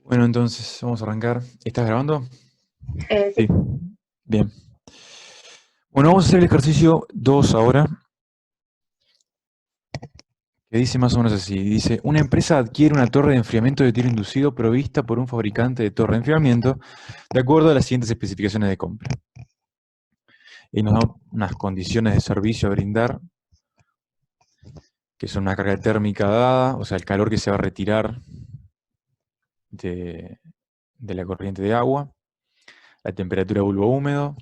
Bueno, entonces vamos a arrancar. ¿Estás grabando? Sí. Sí. Bien. Bueno, vamos a hacer el ejercicio 2 ahora, que dice más o menos así. Dice, una empresa adquiere una torre de enfriamiento de tiro inducido provista por un fabricante de torre de enfriamiento de acuerdo a las siguientes especificaciones de compra. Y nos da unas condiciones de servicio a brindar, que son una carga térmica dada, o sea, el calor que se va a retirar de, de la corriente de agua, la temperatura de bulbo húmedo,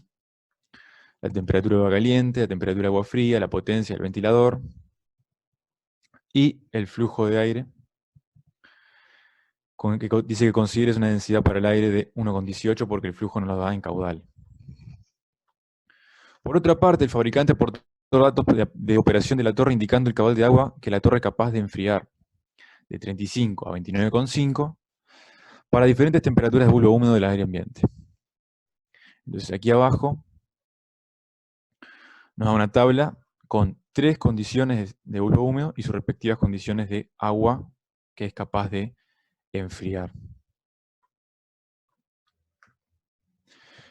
la temperatura de agua caliente, la temperatura de agua fría, la potencia del ventilador y el flujo de aire, que dice que consideres una densidad para el aire de 1,18 porque el flujo no lo da en caudal. Por otra parte, el fabricante aportó datos de operación de la torre indicando el caudal de agua que la torre es capaz de enfriar, de 35 a 29,5, para diferentes temperaturas de bulbo húmedo del aire ambiente. Entonces aquí abajo nos da una tabla con 3 condiciones de bulbo húmedo y sus respectivas condiciones de agua que es capaz de enfriar.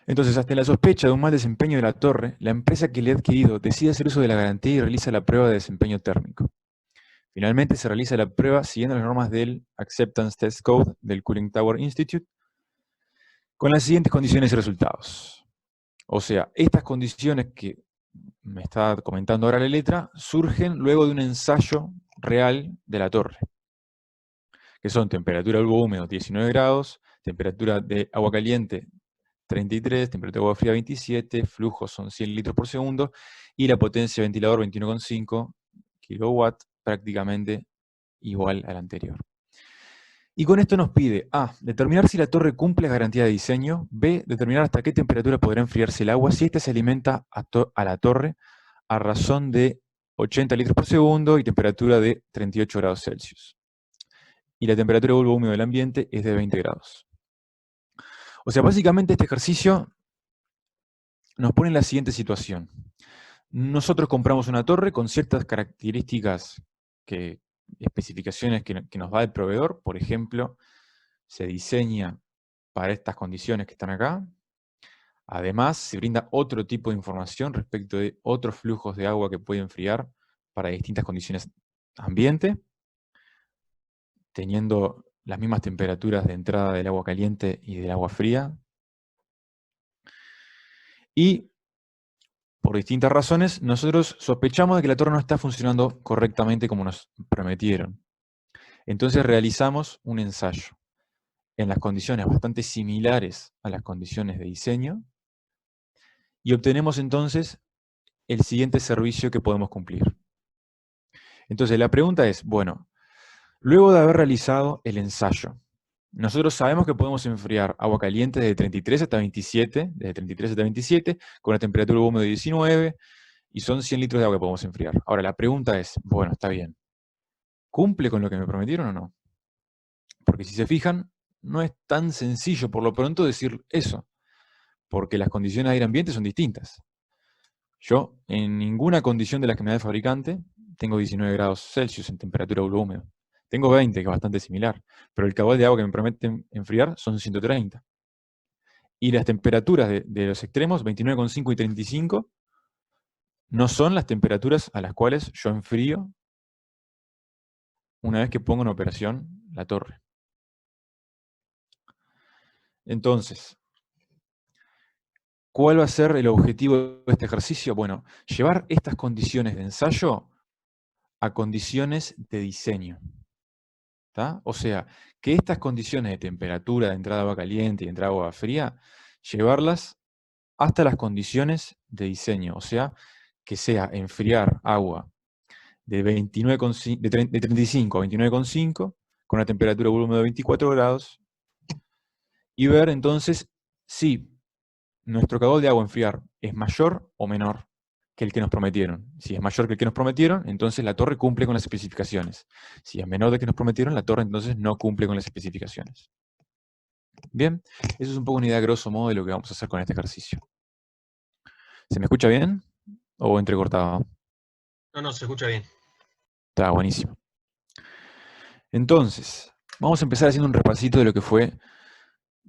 Entonces, ante la sospecha de un mal desempeño de la torre, la empresa que le ha adquirido decide hacer uso de la garantía y realiza la prueba de desempeño térmico. Finalmente, se realiza la prueba siguiendo las normas del Acceptance Test Code del Cooling Tower Institute con las siguientes condiciones y resultados. O sea, estas condiciones que me está comentando ahora la letra surgen luego de un ensayo real de la torre, que son temperatura del bulbo húmedo 19 grados, temperatura de agua caliente 33, temperatura de agua fría 27, flujos son 100 litros por segundo y la potencia de ventilador 21,5 kW, prácticamente igual al anterior. Y con esto nos pide A, determinar si la torre cumple la garantía de diseño, B, determinar hasta qué temperatura podrá enfriarse el agua si ésta se alimenta a la torre a razón de 80 litros por segundo y temperatura de 38 grados Celsius. Y la temperatura de bulbo húmedo del ambiente es de 20 grados. O sea, básicamente este ejercicio nos pone en la siguiente situación. Nosotros compramos una torre con ciertas características, especificaciones que nos da el proveedor. Por ejemplo, se diseña para estas condiciones que están acá. Además, se brinda otro tipo de información respecto de otros flujos de agua que puede enfriar para distintas condiciones ambiente, teniendo las mismas temperaturas de entrada del agua caliente y del agua fría. Y por distintas razones, nosotros sospechamos de que la torre no está funcionando correctamente como nos prometieron. Entonces realizamos un ensayo en las condiciones bastante similares a las condiciones de diseño y obtenemos entonces el siguiente servicio que podemos cumplir. Entonces la pregunta es, bueno, luego de haber realizado el ensayo, nosotros sabemos que podemos enfriar agua caliente desde 33 hasta 27, desde 33 hasta 27, con una temperatura húmeda de 19, y son 100 litros de agua que podemos enfriar. Ahora, la pregunta es, bueno, está bien, ¿cumple con lo que me prometieron o no? Porque si se fijan, no es tan sencillo por lo pronto decir eso, porque las condiciones de aire ambiente son distintas. Yo, en ninguna condición de las que me da el fabricante, tengo 19 grados Celsius en temperatura bulbo húmedo. Tengo 20, que es bastante similar, pero el caudal de agua que me prometen enfriar son 130. Y las temperaturas de los extremos, 29,5 y 35, no son las temperaturas a las cuales yo enfrío una vez que pongo en operación la torre. Entonces, ¿cuál va a ser el objetivo de este ejercicio? Bueno, llevar estas condiciones de ensayo a condiciones de diseño. ¿Tá? O sea, que estas condiciones de temperatura, de entrada de agua caliente y de entrada de agua fría, llevarlas hasta las condiciones de diseño. O sea, que sea enfriar agua de 35 a 29,5 con una temperatura de volumen de 24 grados y ver entonces si nuestro caudal de agua a enfriar es mayor o menor que el que nos prometieron. Si es mayor que el que nos prometieron, entonces la torre cumple con las especificaciones. Si es menor de que nos prometieron, la torre entonces no cumple con las especificaciones. Bien, eso es un poco una idea grosso modo de lo que vamos a hacer con este ejercicio. ¿Se me escucha bien o entrecortado? No, se escucha bien. Está buenísimo. Entonces, Vamos a empezar haciendo un repasito de lo que fue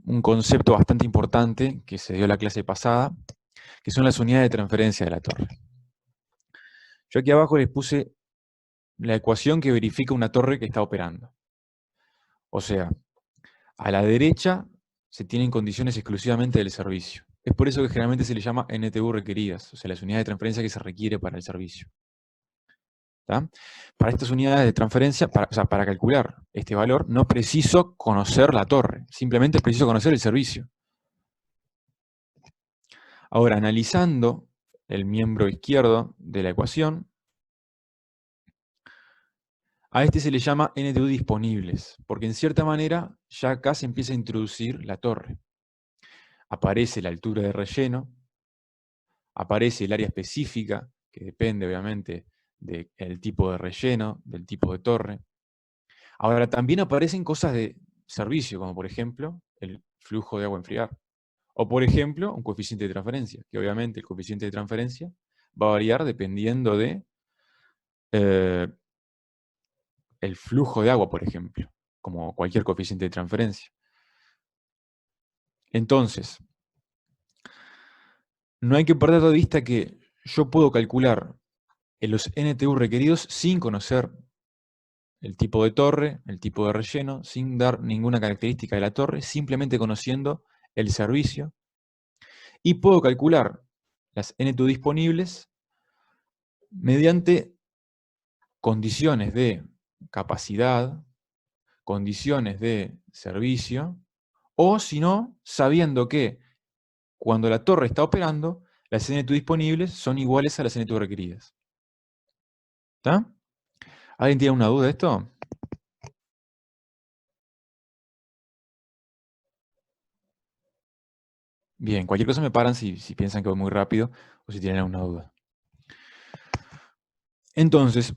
un concepto bastante importante que se dio en la clase pasada, que son las unidades de transferencia de la torre. Yo aquí abajo les puse la ecuación que verifica una torre que está operando. O sea, a la derecha se tienen condiciones exclusivamente del servicio. Es por eso que generalmente se le llama NTU requeridas, o sea, las unidades de transferencia que se requiere para el servicio. ¿Tá? Para estas unidades de transferencia, para calcular este valor, no preciso conocer la torre, simplemente es preciso conocer el servicio. Ahora, analizando el miembro izquierdo de la ecuación, a este se le llama NTU disponibles, porque en cierta manera ya acá se empieza a introducir la torre. Aparece la altura de relleno, aparece el área específica, que depende obviamente del tipo de relleno, del tipo de torre. Ahora, también aparecen cosas de servicio, como por ejemplo el flujo de agua a enfriar. O por ejemplo, un coeficiente de transferencia, que obviamente el coeficiente de transferencia va a variar dependiendo de el flujo de agua, por ejemplo, como cualquier coeficiente de transferencia. Entonces, no hay que perder de vista que yo puedo calcular en los NTU requeridos sin conocer el tipo de torre, el tipo de relleno, sin dar ninguna característica de la torre, simplemente conociendo el servicio. Y puedo calcular las NTU disponibles mediante condiciones de capacidad, condiciones de servicio, o si no, sabiendo que cuando la torre está operando, las NTU disponibles son iguales a las NTU requeridas. ¿Está? ¿Alguien tiene una duda de esto? Bien, cualquier cosa me paran si piensan que voy muy rápido o si tienen alguna duda. Entonces,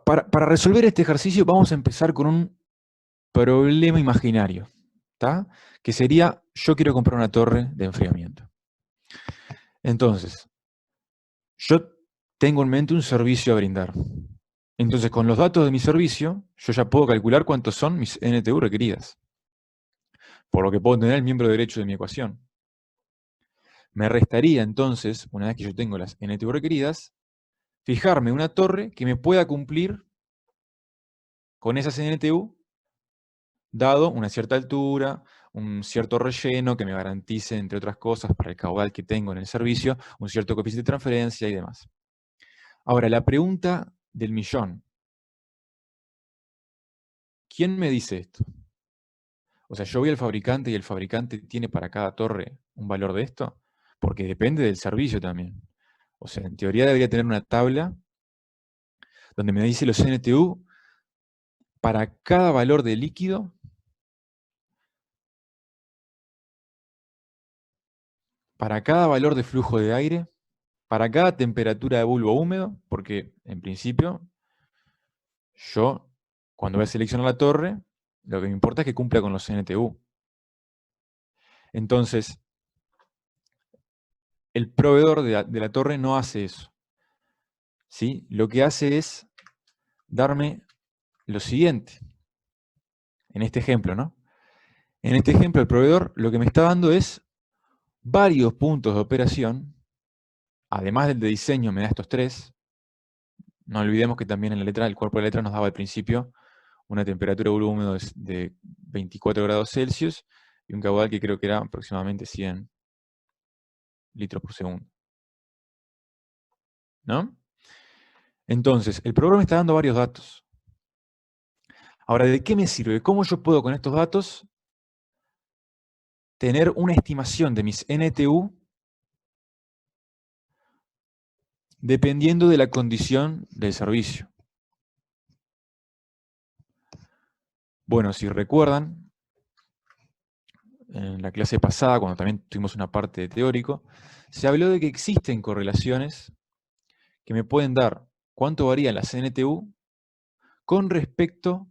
para resolver este ejercicio vamos a empezar con un problema imaginario, ¿tá? Que sería, yo quiero comprar una torre de enfriamiento. Entonces, yo tengo en mente un servicio a brindar. Entonces, con los datos de mi servicio, yo ya puedo calcular cuántos son mis NTU requeridas. Por lo que puedo tener el miembro derecho de mi ecuación. Me restaría entonces, una vez que yo tengo las NTU requeridas, fijarme una torre que me pueda cumplir con esas NTU, dado una cierta altura, un cierto relleno que me garantice, entre otras cosas, para el caudal que tengo en el servicio, un cierto coeficiente de transferencia y demás. Ahora, la pregunta del millón. ¿Quién me dice esto? O sea, yo voy al fabricante y el fabricante tiene para cada torre un valor de esto, porque depende del servicio también. O sea, en teoría debería tener una tabla donde me dice los NTU para cada valor de líquido, para cada valor de flujo de aire, para cada temperatura de bulbo húmedo, porque en principio yo, cuando voy a seleccionar la torre, lo que me importa es que cumpla con los NTU. Entonces, el proveedor de la torre no hace eso, ¿sí? Lo que hace es darme lo siguiente, en este ejemplo, ¿no? En este ejemplo, el proveedor lo que me está dando es varios puntos de operación, además del de diseño me da estos tres. No olvidemos que también en la letra, el cuerpo de la letra nos daba al principio una temperatura de bulbo húmedo de 24 grados Celsius y un caudal que creo que era aproximadamente 100 litros por segundo. ¿No? Entonces, el programa me está dando varios datos. Ahora, ¿de qué me sirve? ¿Cómo yo puedo con estos datos tener una estimación de mis NTU dependiendo de la condición del servicio? Bueno, si recuerdan, en la clase pasada, cuando también tuvimos una parte de teórico, se habló de que existen correlaciones que me pueden dar cuánto varían las NTU con respecto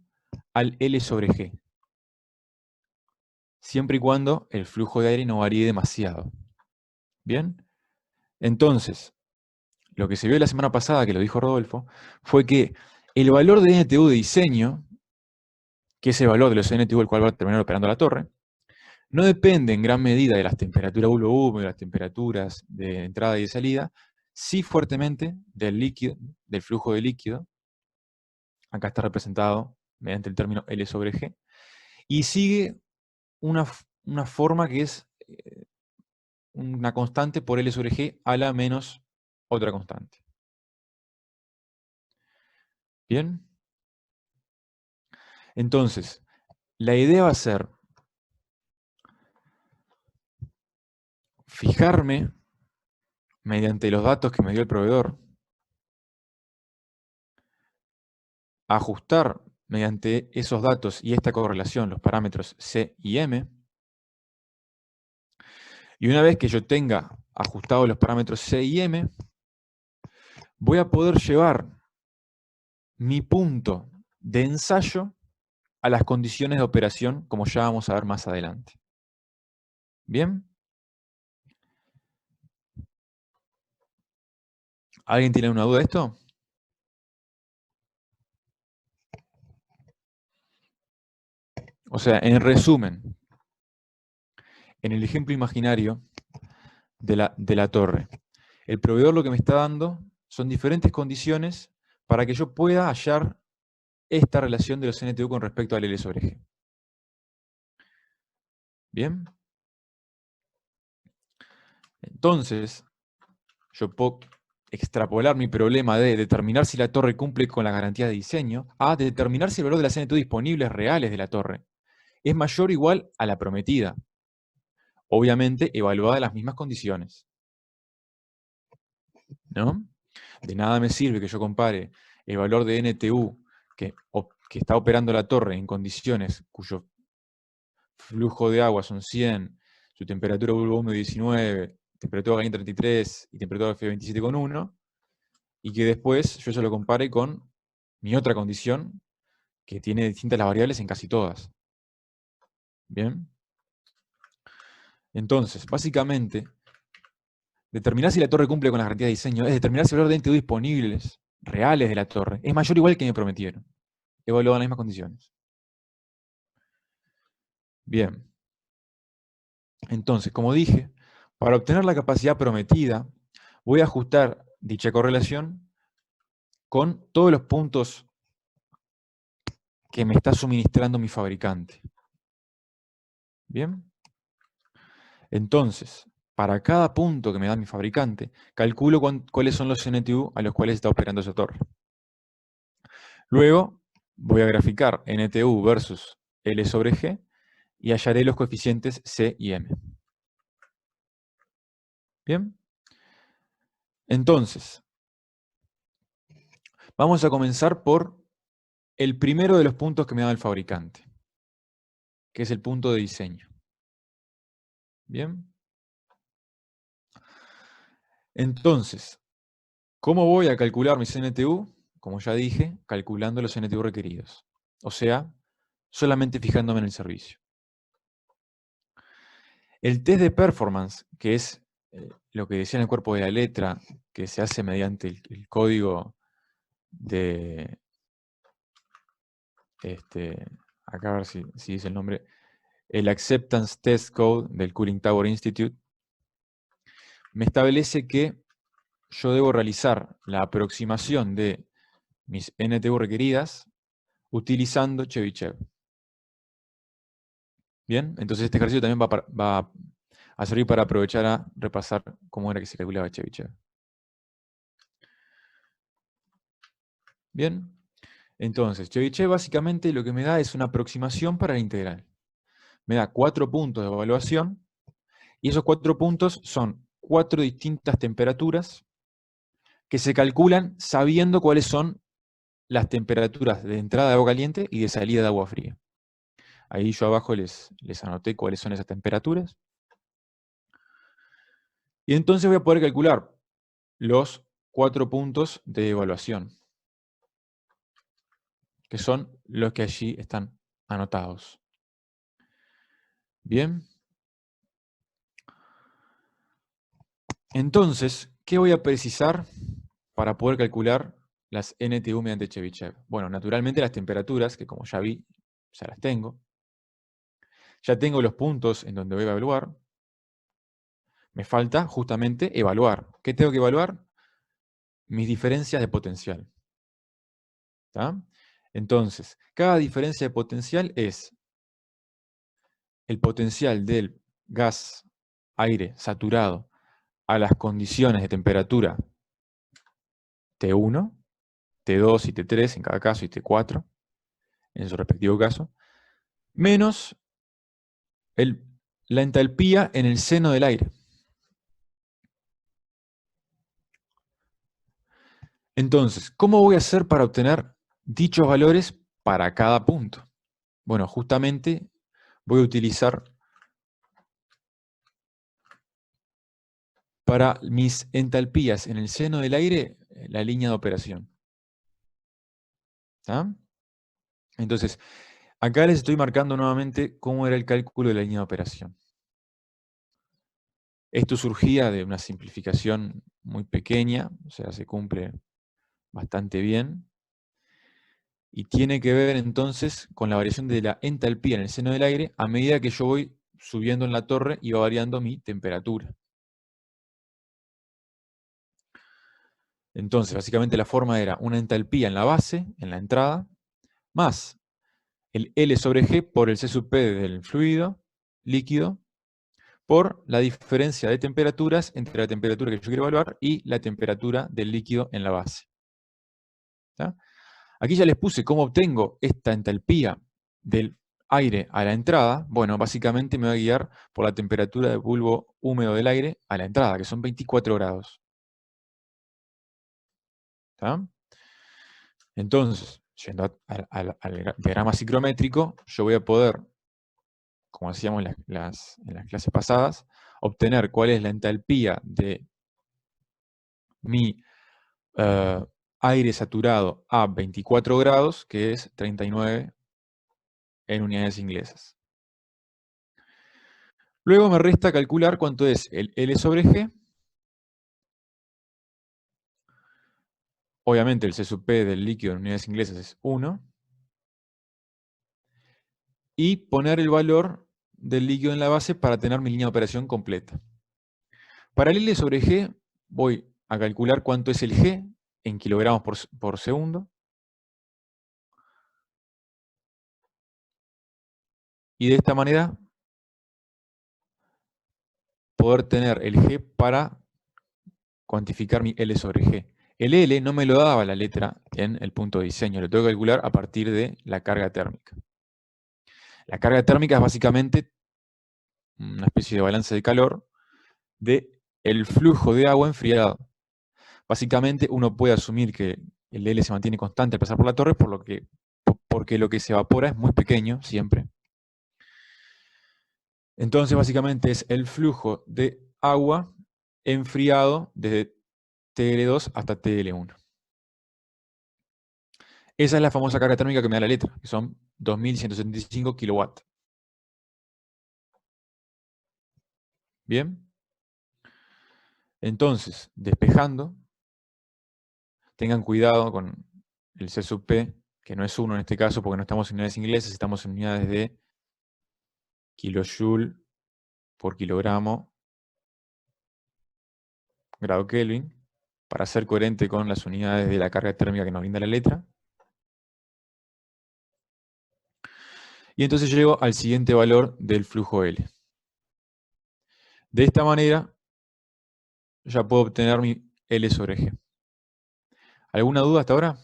al L sobre G, siempre y cuando el flujo de aire no varíe demasiado. ¿Bien? Entonces, lo que se vio la semana pasada, que lo dijo Rodolfo, fue que el valor de NTU de diseño, que es el valor de los NTU el cual va a terminar operando la torre, no depende en gran medida de las temperaturas bulbo-húmedo, de las temperaturas de entrada y de salida, sí fuertemente del líquido, del flujo de líquido, acá está representado mediante el término L sobre G, y sigue una forma que es una constante por L sobre G a la menos otra constante. ¿Bien? Entonces, la idea va a ser fijarme, mediante los datos que me dio el proveedor, ajustar mediante esos datos y esta correlación los parámetros C y M, y una vez que yo tenga ajustados los parámetros C y M, voy a poder llevar mi punto de ensayo a las condiciones de operación, como ya vamos a ver más adelante. ¿Bien? ¿Alguien tiene una duda de esto? O sea, en resumen, en el ejemplo imaginario de la torre, el proveedor lo que me está dando son diferentes condiciones para que yo pueda hallar esta relación de los NTU con respecto al L sobre G. ¿Bien? Entonces, yo puedo extrapolar mi problema de determinar si la torre cumple con la garantía de diseño a determinar si el valor de las NTU disponibles reales de la torre es mayor o igual a la prometida, obviamente evaluada en las mismas condiciones. ¿No? De nada me sirve que yo compare el valor de NTU que está operando la torre en condiciones cuyo flujo de agua son 100, su temperatura bulbo húmedo 19, temperatura caliente 33 y temperatura fría 27,1, y que después yo eso lo compare con mi otra condición que tiene distintas las variables en casi todas. ¿Bien? Entonces, básicamente, determinar si la torre cumple con las garantías de diseño es determinar si el valor de NTU disponibles reales de la torre es mayor o igual que me prometieron, evaluado en las mismas condiciones. Bien. Entonces, como dije, para obtener la capacidad prometida, voy a ajustar dicha correlación con todos los puntos que me está suministrando mi fabricante. ¿Bien? Entonces, para cada punto que me da mi fabricante, calculo cuáles son los NTU a los cuales está operando esa torre. Luego, voy a graficar NTU versus L sobre G y hallaré los coeficientes C y M. ¿Bien? Entonces, vamos a comenzar por el primero de los puntos que me da el fabricante, que es el punto de diseño. ¿Bien? Entonces, ¿cómo voy a calcular mis NTU? Como ya dije, calculando los NTU requeridos. O sea, solamente fijándome en el servicio. El test de performance, que es lo que decía en el cuerpo de la letra, que se hace mediante el código de... acá a ver si dice el nombre. El Acceptance Test Code del Cooling Tower Institute me establece que yo debo realizar la aproximación de mis NTU requeridas utilizando Chebyshev. Bien, entonces este ejercicio también va a servir para aprovechar a repasar cómo era que se calculaba Chebyshev. Bien, entonces Chebyshev básicamente lo que me da es una aproximación para la integral. Me da 4 puntos de evaluación y esos 4 puntos son 4 distintas temperaturas que se calculan sabiendo cuáles son las temperaturas de entrada de agua caliente y de salida de agua fría. Ahí yo abajo les anoté cuáles son esas temperaturas. Y entonces voy a poder calcular los 4 puntos de evaluación, que son los que allí están anotados. Bien. Entonces, ¿qué voy a precisar para poder calcular las NTU mediante Chebyshev? Bueno, naturalmente las temperaturas, que como ya vi, ya las tengo. Ya tengo los puntos en donde voy a evaluar. Me falta justamente evaluar. ¿Qué tengo que evaluar? Mis diferencias de potencial. ¿Tá? Entonces, cada diferencia de potencial es el potencial del gas, aire saturado a las condiciones de temperatura T1, T2 y T3 en cada caso y T4 en su respectivo caso, menos la entalpía en el seno del aire. Entonces, ¿cómo voy a hacer para obtener dichos valores para cada punto? Bueno, justamente voy a utilizar para mis entalpías en el seno del aire la línea de operación. ¿Tá? Entonces, acá les estoy marcando nuevamente cómo era el cálculo de la línea de operación. Esto surgía de una simplificación muy pequeña, o sea, se cumple bastante bien, y tiene que ver entonces con la variación de la entalpía en el seno del aire a medida que yo voy subiendo en la torre y va variando mi temperatura. Entonces, básicamente la forma era una entalpía en la base, en la entrada, más el L sobre G por el C sub P del fluido, líquido, por la diferencia de temperaturas entre la temperatura que yo quiero evaluar y la temperatura del líquido en la base. ¿Tá? Aquí ya les puse cómo obtengo esta entalpía del aire a la entrada. Bueno, básicamente me voy a guiar por la temperatura de bulbo húmedo del aire a la entrada, que son 24 grados. ¿Tá? Entonces, yendo al diagrama ciclométrico, yo voy a poder, como hacíamos en las clases pasadas, obtener cuál es la entalpía de mi aire saturado a 24 grados, que es 39 en unidades inglesas. Luego me resta calcular cuánto es el L sobre G. Obviamente el C sub P del líquido en unidades inglesas es 1. Y poner el valor del líquido en la base para tener mi línea de operación completa. Para el L sobre G voy a calcular cuánto es el G en kilogramos por segundo. Y de esta manera poder tener el G para cuantificar mi L sobre G. El L no me lo daba la letra en el punto de diseño, lo tengo que calcular a partir de la carga térmica. La carga térmica es básicamente una especie de balance de calor de el flujo de agua enfriado. Básicamente uno puede asumir que el L se mantiene constante al pasar por la torre porque lo que se evapora es muy pequeño siempre. Entonces básicamente es el flujo de agua enfriado desde TL2 hasta TL1. Esa es la famosa carga térmica que me da la letra, que son 2175 kilowatts. ¿Bien? Entonces, despejando, tengan cuidado con el C sub P, que no es 1 en este caso porque no estamos en unidades inglesas, estamos en unidades de kilojoule por kilogramo grado Kelvin, para ser coherente con las unidades de la carga térmica que nos brinda la letra. Y entonces llego al siguiente valor del flujo L. De esta manera, ya puedo obtener mi L sobre G. ¿Alguna duda hasta ahora?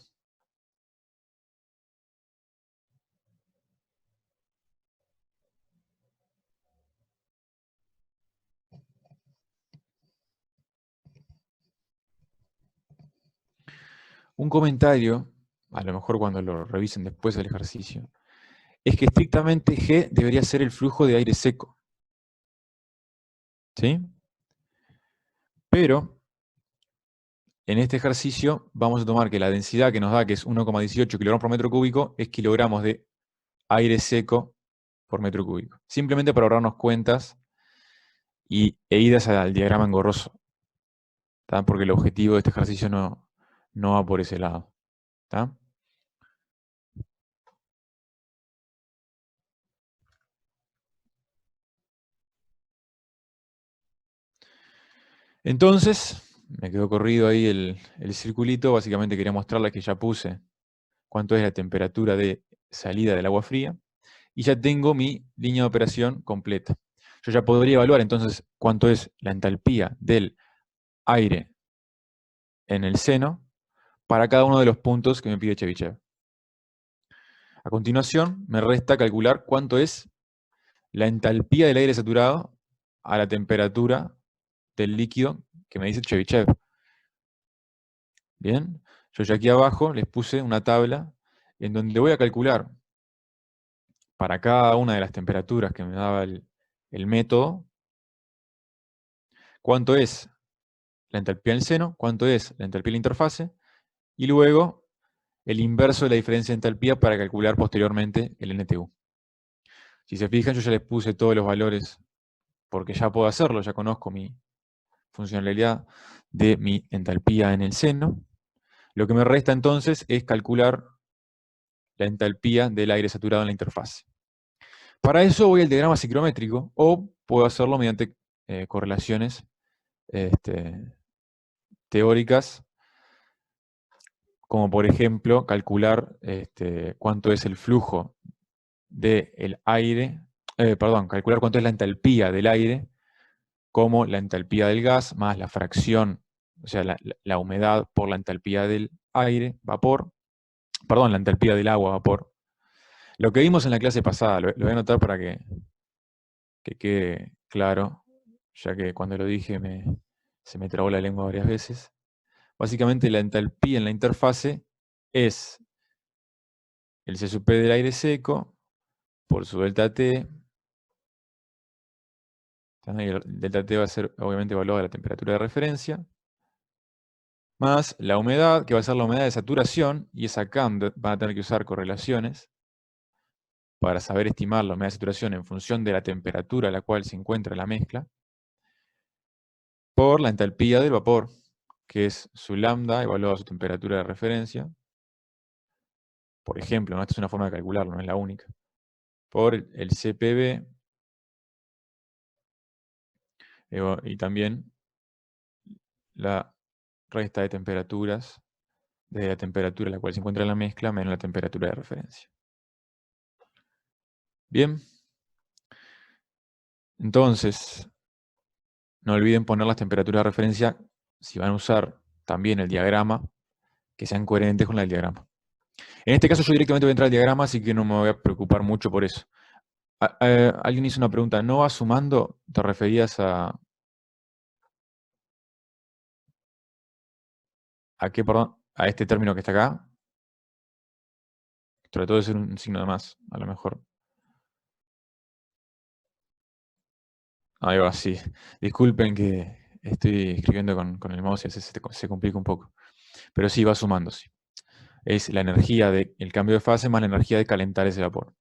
Un comentario, a lo mejor cuando lo revisen después del ejercicio, es que estrictamente G debería ser el flujo de aire seco. ¿Sí? Pero, en este ejercicio vamos a tomar que la densidad que nos da, que es 1,18 kilogramos por metro cúbico, es kilogramos de aire seco por metro cúbico. Simplemente para ahorrarnos cuentas e idas al diagrama engorroso. ¿Tá? Porque el objetivo de este ejercicio no va por ese lado. ¿Tá? Entonces, me quedó corrido ahí el circulito. Básicamente quería mostrarles que ya puse cuánto es la temperatura de salida del agua fría, y ya tengo mi línea de operación completa. Yo ya podría evaluar entonces cuánto es la entalpía del aire en el seno para cada uno de los puntos que me pide Chebyshev. A continuación, me resta calcular cuánto es la entalpía del aire saturado a la temperatura del líquido que me dice Chebyshev. Bien, yo ya aquí abajo les puse una tabla en donde voy a calcular para cada una de las temperaturas que me daba el método, cuánto es la entalpía del seno, cuánto es la entalpía de la interfase, y luego el inverso de la diferencia de entalpía para calcular posteriormente el NTU. Si se fijan, yo ya les puse todos los valores, porque ya puedo hacerlo, ya conozco mi funcionalidad de mi entalpía en el seno. Lo que me resta entonces es calcular la entalpía del aire saturado en la interfase. Para eso voy al diagrama ciclométrico, o puedo hacerlo mediante correlaciones teóricas, como por ejemplo calcular cuánto es el flujo del aire, calcular cuánto es la entalpía del aire, como la entalpía del gas más la fracción, o sea, la humedad por la entalpía del aire, vapor, la entalpía del agua, vapor. Lo que vimos en la clase pasada, lo voy a anotar para que quede claro, ya que cuando lo dije se me trabó la lengua varias veces. Básicamente la entalpía en la interfase es el C sub P del aire seco por su delta T. El delta T va a ser obviamente evaluado a la temperatura de referencia, más la humedad, que va a ser la humedad de saturación, y esa CAM van a tener que usar correlaciones para saber estimar la humedad de saturación en función de la temperatura a la cual se encuentra la mezcla, por la entalpía del vapor, que es su lambda evaluado a su temperatura de referencia. Por ejemplo, ¿no? Esta es una forma de calcularlo, no es la única. Por el CPV, y también la resta de temperaturas desde la temperatura a la cual se encuentra la mezcla menos la temperatura de referencia. Bien. Entonces, no olviden poner las temperaturas de referencia, si van a usar también el diagrama, que sean coherentes con el diagrama. En este caso yo directamente voy a entrar al diagrama, así que no me voy a preocupar mucho por eso. Alguien hizo una pregunta, ¿no va sumando? ¿Te referías a qué, perdón? ¿A este término que está acá? Trató de ser un signo de más, a lo mejor. Ahí va, sí. Disculpen que estoy escribiendo con el mouse y a veces se complica un poco. Pero sí, va sumando, sí. Es la energía del cambio de fase más la energía de calentar ese vapor.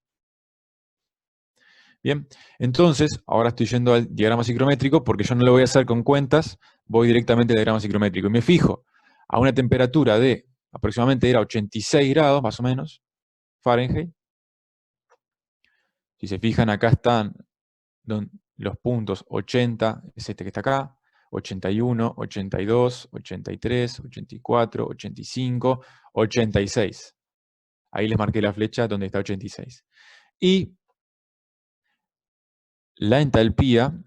Bien, entonces, ahora estoy yendo al diagrama ciclométrico porque yo no lo voy a hacer con cuentas, voy directamente al diagrama ciclométrico y me fijo a una temperatura de aproximadamente era 86 grados, más o menos, Fahrenheit. Si se fijan, acá están los puntos 80, es este que está acá, 81, 82, 83, 84, 85, 86. Ahí les marqué la flecha donde está 86. Y la entalpía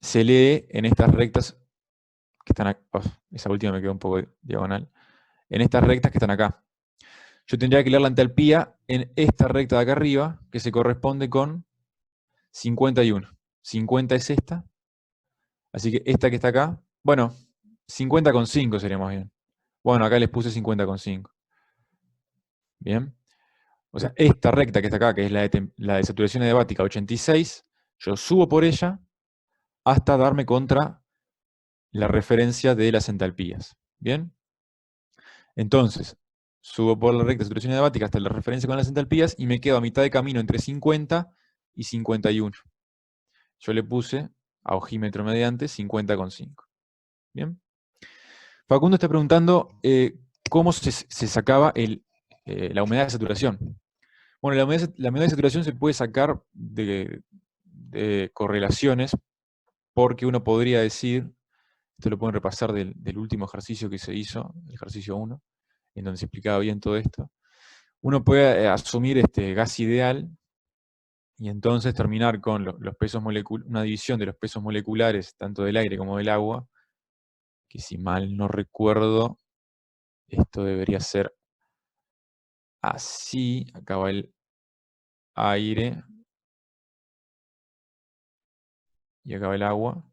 se lee en estas rectas que están acá. Esa última me quedó un poco diagonal. En estas rectas que están acá. Yo tendría que leer la entalpía en esta recta de acá arriba, que se corresponde con 51. 50 es esta. Así que esta que está acá, bueno, 50,5 sería más bien. Bueno, acá les puse 50,5. Bien. O sea, esta recta que está acá, que es la de saturación adiabática 86, yo subo por ella hasta darme contra la referencia de las entalpías. ¿Bien? Entonces, subo por la recta de saturación adiabática hasta la referencia con las entalpías y me quedo a mitad de camino entre 50 y 51. Yo le puse a ojímetro mediante 50,5. ¿Bien? Facundo está preguntando cómo se sacaba la humedad de saturación. Bueno, la humedad de saturación se puede sacar de correlaciones, porque uno podría decir Esto lo pueden repasar del último ejercicio que se hizo, el ejercicio 1, en donde se explicaba bien todo esto. Uno puede asumir este gas ideal y entonces terminar con los pesos una división de los pesos moleculares, tanto del aire como del agua, que si mal no recuerdo, esto debería ser así. Acá va el aire y acá va el agua.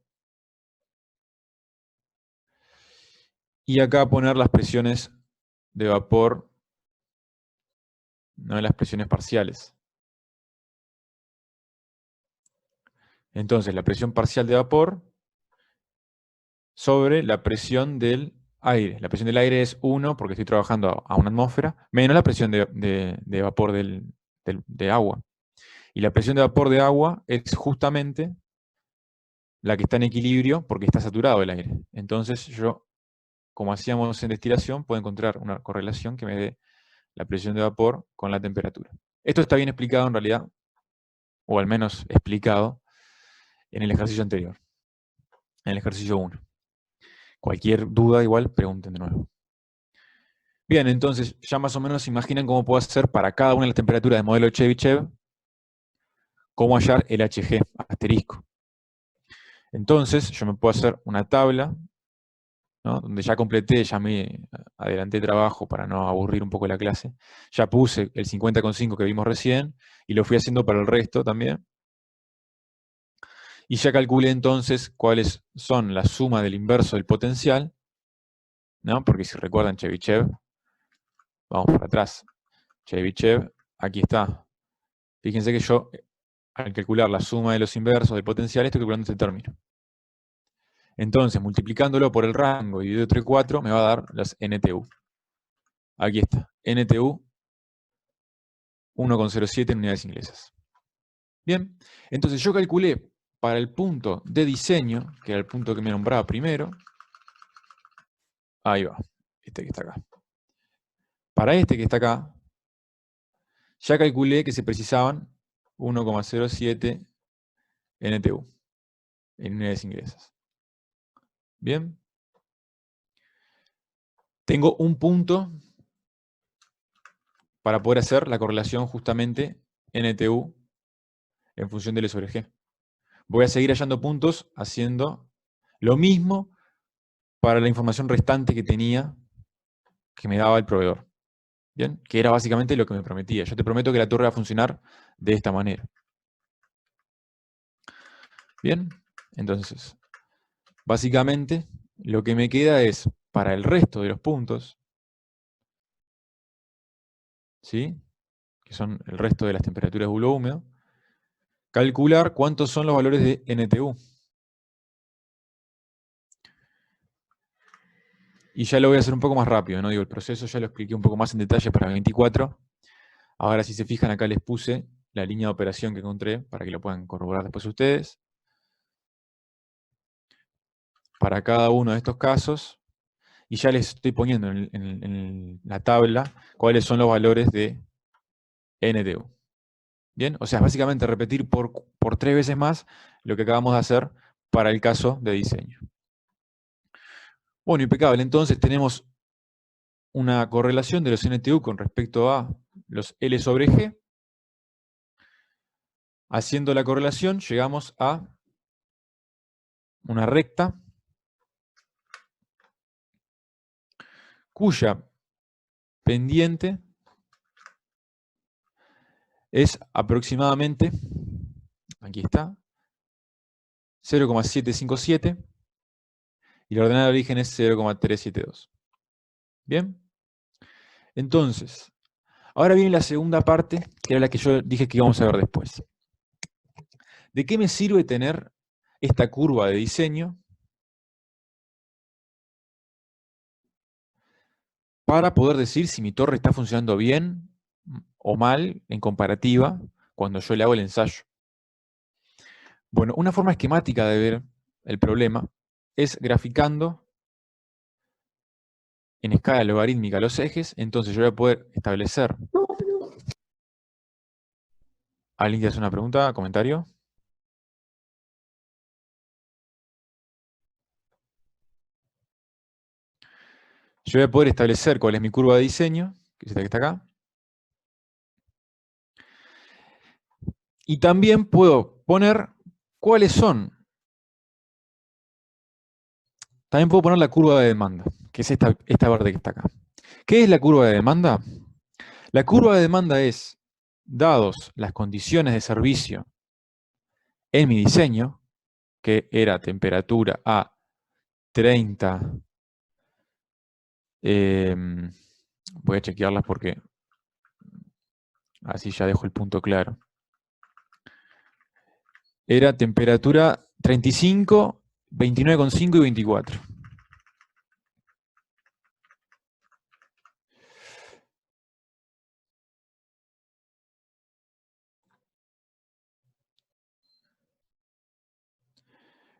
Y acá poner las presiones de vapor, no las presiones parciales. Entonces, la presión parcial de vapor sobre la presión del aire. La presión del aire es 1 porque estoy trabajando a una atmósfera, menos la presión de vapor de agua. Y la presión de vapor de agua es justamente la que está en equilibrio porque está saturado el aire. Entonces yo, como hacíamos en destilación, puedo encontrar una correlación que me dé la presión de vapor con la temperatura. Esto está bien explicado en realidad, o al menos explicado, en el ejercicio anterior, en el ejercicio 1. Cualquier duda igual, pregunten de nuevo. Bien, entonces ya más o menos imaginan cómo puedo hacer para cada una de las temperaturas del modelo Chebyshev, cómo hallar el Hg asterisco. Entonces yo me puedo hacer una tabla, ¿no? Donde ya completé, ya me adelanté trabajo para no aburrir un poco la clase. Ya puse el 50,5 que vimos recién y lo fui haciendo para el resto también. Y ya calculé entonces cuáles son la suma del inverso del potencial, ¿no? Porque si recuerdan Chebyshev, vamos para atrás. Chebyshev, aquí está. Fíjense que yo, al calcular la suma de los inversos del potencial, estoy calculando este término. Entonces, multiplicándolo por el rango dividido entre 4, me va a dar las NTU. Aquí está, NTU 1,07 en unidades inglesas. Bien, entonces yo calculé para el punto de diseño, que era el punto que me nombraba primero, ahí va, este que está acá. Para este que está acá, ya calculé que se precisaban 1,07 NTU en unidades inglesas. Bien. Tengo un punto para poder hacer la correlación justamente NTU en función de L sobre G. Voy a seguir hallando puntos haciendo lo mismo para la información restante que tenía, que me daba el proveedor. ¿Bien? Que era básicamente lo que me prometía. Yo te prometo que la torre va a funcionar de esta manera. Bien, entonces, básicamente lo que me queda es, para el resto de los puntos, ¿sí? Que son el resto de las temperaturas de bulo húmedo, calcular cuántos son los valores de NTU. Y ya lo voy a hacer un poco más rápido, ¿no? Digo, el proceso ya lo expliqué un poco más en detalle para 24. Ahora, si se fijan, acá les puse la línea de operación que encontré para que lo puedan corroborar después ustedes. Para cada uno de estos casos, y ya les estoy poniendo en la tabla cuáles son los valores de NTU. ¿Bien? O sea, básicamente repetir por 3 veces más lo que acabamos de hacer para el caso de diseño. Bueno, impecable. Entonces tenemos una correlación de los NTU con respecto a los L sobre G. Haciendo la correlación llegamos a una recta cuya pendiente es aproximadamente, aquí está, 0,757 y la ordenada de origen es 0,372. ¿Bien? Entonces, ahora viene la segunda parte, que era la que yo dije que íbamos a ver después. ¿De qué me sirve tener esta curva de diseño para poder decir si mi torre está funcionando bien o mal en comparativa cuando yo le hago el ensayo? Bueno, una forma esquemática de ver el problema es graficando en escala logarítmica los ejes. Entonces yo voy a poder establecer... ¿Alguien quiere hacer una pregunta, comentario? yo voy a poder establecer cuál es mi curva de diseño, que es esta que está acá. Y también puedo poner cuáles son. También puedo poner la curva de demanda, que es esta verde que está acá. ¿Qué es la curva de demanda? La curva de demanda es, dados las condiciones de servicio en mi diseño, que era temperatura a 30, voy a chequearlas porque así ya dejo el punto claro. Era temperatura 35, 29,5 y 24.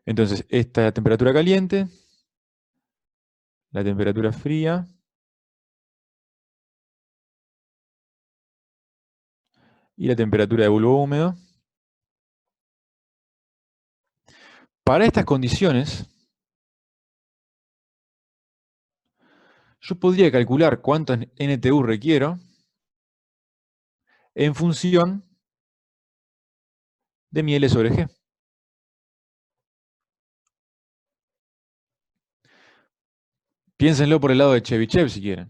Entonces, esta es la temperatura caliente, la temperatura fría, y la temperatura de bulbo húmedo. Para estas condiciones, yo podría calcular cuántos NTU requiero en función de mi L sobre G. Piénsenlo por el lado de Chebyshev si quieren.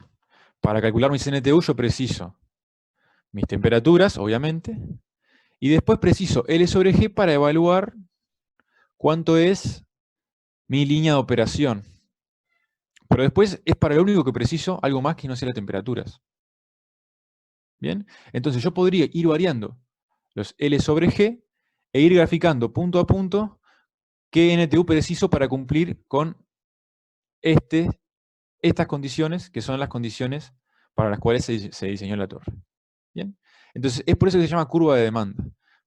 Para calcular mis NTU yo preciso mis temperaturas, obviamente, y después preciso L sobre G para evaluar cuánto es mi línea de operación. Pero después es para lo único que preciso algo más que no sea las temperaturas. ¿Bien? Entonces yo podría ir variando los L sobre G e ir graficando punto a punto qué NTU preciso para cumplir con estas condiciones, que son las condiciones para las cuales se diseñó la torre. ¿Bien? Entonces es por eso que se llama curva de demanda,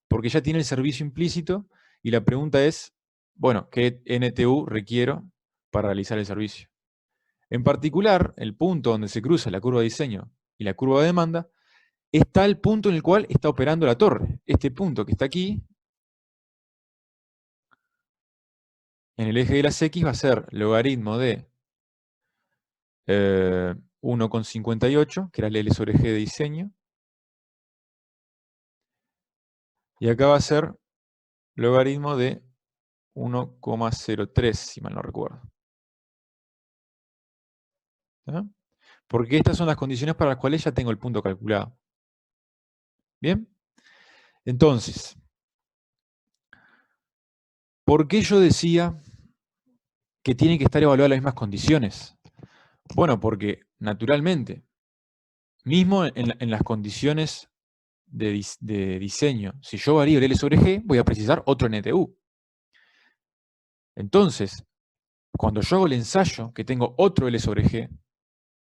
porque ya tiene el servicio implícito y la pregunta es, bueno, ¿qué NTU requiero para realizar el servicio? En particular, el punto donde se cruza la curva de diseño y la curva de demanda está el punto en el cual está operando la torre. Este punto que está aquí, en el eje de las X, va a ser logaritmo de 1,58, que era el L sobre G de diseño. Y acá va a ser logaritmo de 1,03, si mal no recuerdo. ¿Está? Porque estas son las condiciones para las cuales ya tengo el punto calculado. ¿Bien? Entonces, ¿por qué yo decía que tienen que estar evaluadas las mismas condiciones? Bueno, porque naturalmente, mismo en las condiciones de diseño, si yo varío el L sobre G, voy a precisar otro NTU. Entonces, cuando yo hago el ensayo, que tengo otro L sobre G,